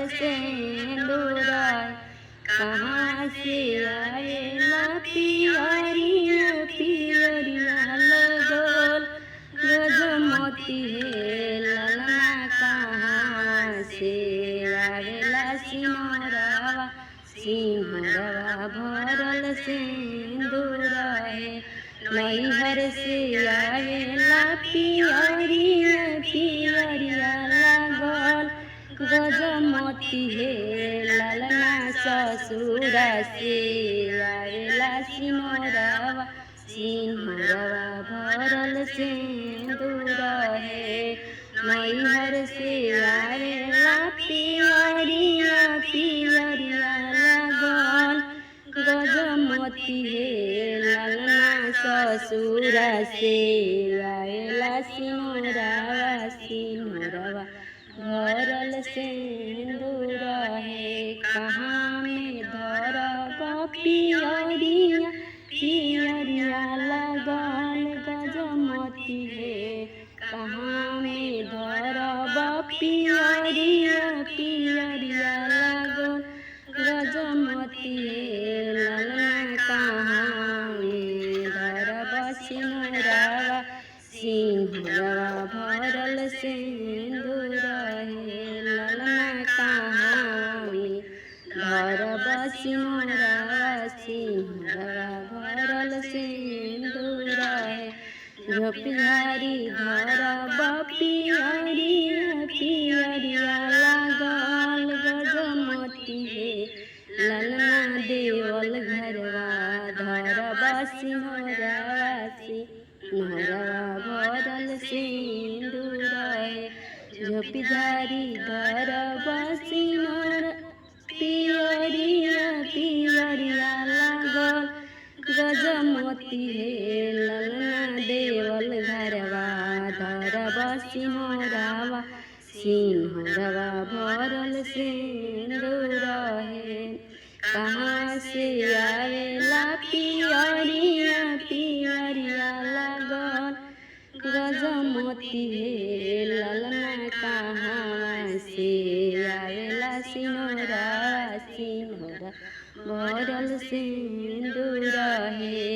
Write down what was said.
भरल सिंदूर कहाँ से आवेला पियरिया पियरिया लगल गजमोती हे ललना कहाँ से आवेला सिंहरवा सिंहरवा भरल सिंदूर हे नैहर से आवेला पियरिया पियरिया लागल गजमोती हे ललना ससुरा से आवेला सिंहरवा सिंहरवा भरल सिंदूर हे नैहर से आवेला पियरिया पियरिया लागल गजमोती हे ललना ससुरा से आवेला सिंहरवा सिंहरवा भरल सिंदूर हे कहाँ में धरब पियरिया पियरिया लागल गजमोती हे कहाँ में धरब पियरिया पियरिया लागल गजमोती हे ललना कहाँ में धरब सिंहरवा सिंहरवा भरल सिंदूर हे ललना कहाँ में धरब सिंहरवा सिंहरवा भरल सिंदूर हे झोपझारी धरब पियरिया पियरिया लागल गजमोती हे ललना देवल घरवा धरब सिंहरवा सिंहरवा भरल सिंदूर हे झोपझारी धरब सिंहर पियरिया पियरिया लागल गजमोती हे ललना देवल घरवा धरब सिंहरवा सिंहरवा भरल सिंदूर हे कहाँ से आवेला पियरिया पियरिया लागल गजमोती हे ललना कहाँ से आवेला सिंहरवा सिंहरवा भरल सिंदूर हे।